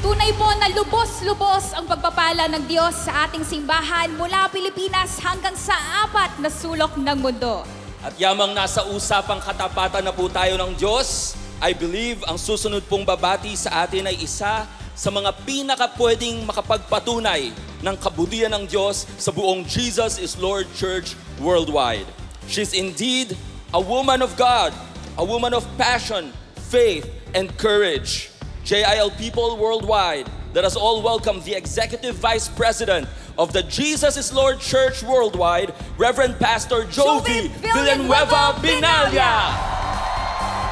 Tunay po na lubos-lubos ang pagpapala ng Diyos sa ating simbahan mula Pilipinas hanggang sa 4 na sulok ng mundo. At yamang nasa usapang katapatan na po tayo ng Diyos, I believe ang susunod pong babati sa atin ay isa sa mga pinakapwedeng makapagpatunay ng kabutihan ng Diyos sa buong Jesus is Lord Church worldwide. She's indeed a woman of God, a woman of passion, faith, and courage. JIL people worldwide, let us all welcome the Executive Vice President of the Jesus is Lord Church worldwide, Reverend Pastor Jovi Villanueva Binalya.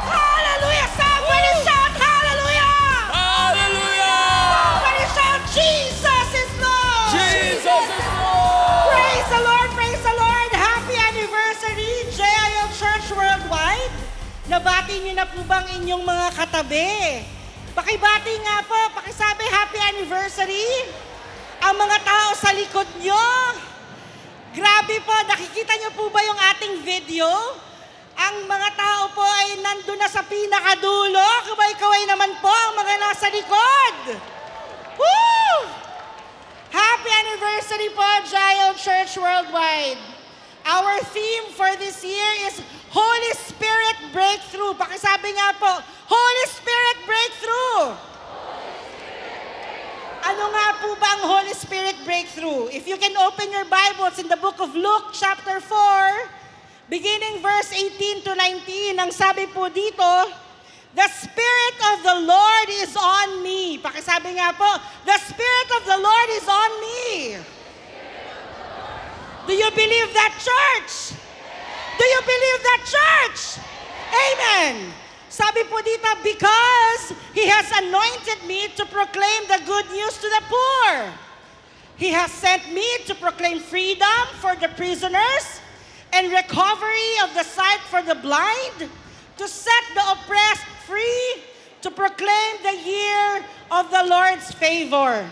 Hallelujah! Somebody shout hallelujah! Hallelujah! Somebody shout Jesus is Lord! Jesus is Lord! Praise the Lord! Praise the Lord! Happy anniversary, JIL Church Worldwide! Nabati niyo na po bang inyong mga katabi? Pakibati nga po, pakisabi happy anniversary. Ang mga tao sa likod nyo. Grabe po, nakikita nyo po ba yung ating video? Ang mga tao po ay nandun na sa pinakadulo. Kaway-kaway naman po ang mga nasa likod. Woo! Happy anniversary po, JIL Church Worldwide. Our theme for this year is Holy Spirit Breakthrough. Pakisabi nga po, Holy Spirit Breakthrough. Ano nga po ba ang Holy Spirit Breakthrough? If you can open your Bibles in the book of Luke chapter 4, beginning verse 18 to 19, ang sabi po dito, the Spirit of the Lord is on me. Pakisabi nga po, the Spirit of the Lord is on me. Do you believe that, church? Do you believe that, church? Amen. Sabi po dito, because He has anointed me to proclaim the good news to the poor. He has sent me to proclaim freedom for the prisoners and recovery of the sight for the blind, to set the oppressed free, to proclaim the year of the Lord's favor.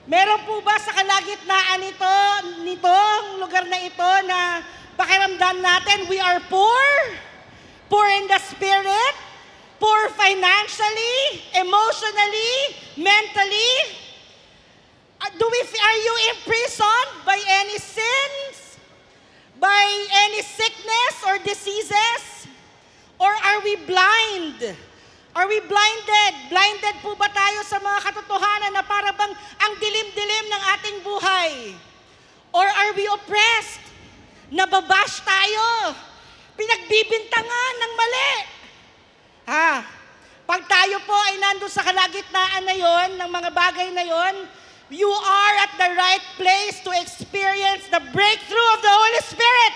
Meron po ba sa kalagitnaan nitong lugar na ito na pakiramdam natin we are poor? Poor in the spirit? Poor financially? Emotionally? Mentally? Are you imprisoned by any sins? By any sickness or diseases? Or are we blind? Are we blinded? Blinded po ba tayo sa mga katotohanan na para bang ang dilim-dilim ng ating buhay? Or are we oppressed? Nababash tayo? Pinagbibintangan ng mali? Pag tayo po ay nandun sa kalagitnaan na yon, ng mga bagay na yon, you are at the right place to experience the breakthrough of the Holy Spirit.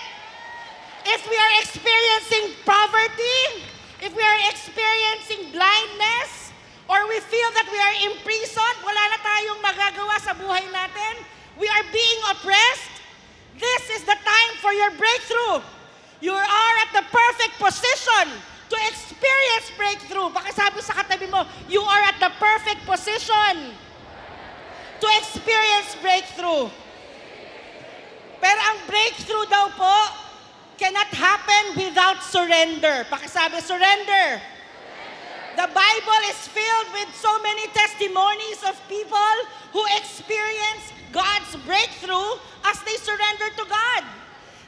If we are experiencing poverty, if we are experiencing blindness, or we feel that we are imprisoned, wala na tayong magagawa sa buhay natin, we are being oppressed, this is the time for your breakthrough. You are at the perfect position to experience breakthrough. Pakisabi sa katabi mo, you are at the perfect position to experience breakthrough. Pero ang breakthrough daw po, cannot happen without surrender. Pakisabi, surrender. The Bible is filled with so many testimonies of people who experience God's breakthrough as they surrender to God.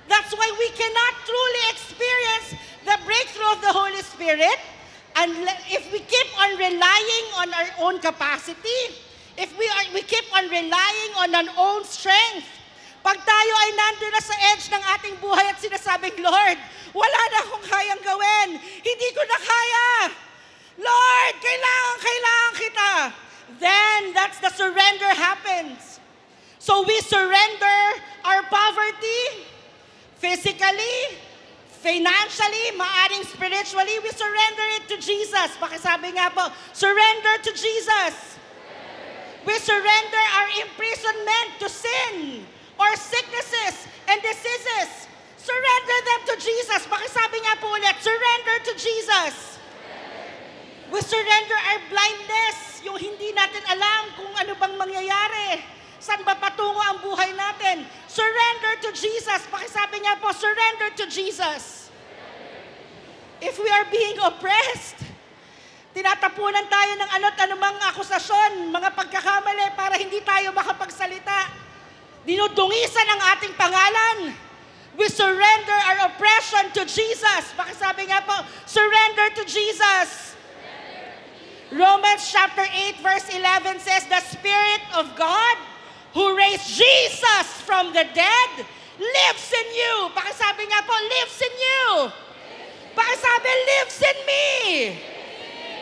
That's why we cannot truly experience the breakthrough of the Holy Spirit if we keep on relying on our own capacity, if we keep on relying on our own strength. Pag tayo ay nandun na sa edge ng ating buhay at sinasabing, Lord, wala na akong kayang gawin. Hindi ko na kaya. Lord, kailangan kita. Then, that's the surrender happens. So we surrender our poverty, physically, financially, maaring spiritually, we surrender it to Jesus. Pakisabi nga po, surrender to Jesus. We surrender our imprisonment to sin or sicknesses and diseases. Surrender them to Jesus. Pakisabi nga po ulit, surrender to Jesus. We surrender our blindness, yung hindi natin alam kung ano bang mangyayari. Saan ba patungo ang buhay natin? Surrender to Jesus. Pakisabi nga po, surrender to Jesus. If we are being oppressed, Tinatapunan tayo ng ano't anumang akusasyon, mga pagkakamali para hindi tayo makapagsalita. Dinudungisan ang ating pangalan. We surrender our oppression to Jesus. Pakisabi nga po, surrender to Jesus. Romans chapter 8 verse 11 says, the Spirit of God who raised Jesus from the dead lives in you. Pakisabi nga po, lives in you. Pakisabi, lives in me.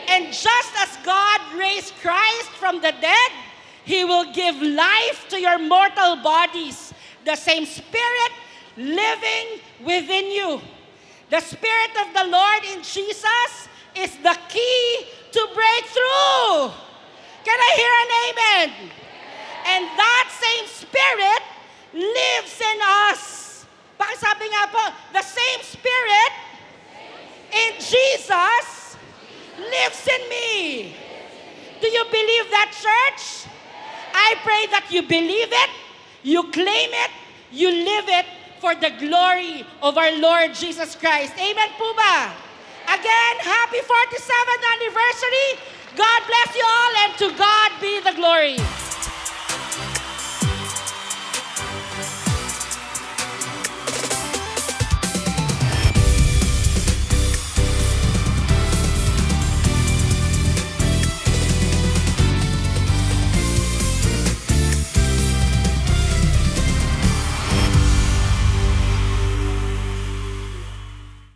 And just as God raised Christ from the dead, He will give life to your mortal bodies. The same Spirit living within you. The Spirit of the Lord in Jesus is the key to breakthrough. Can I hear an amen? And that same Spirit lives in us. Pakisabi nga po, the same Spirit in Jesus lives in me. Do you believe that, church? I pray that you believe it, you claim it, you live it for the glory of our Lord Jesus Christ. Amen po ba? Again, happy 47th anniversary. God bless you all and to God be the glory.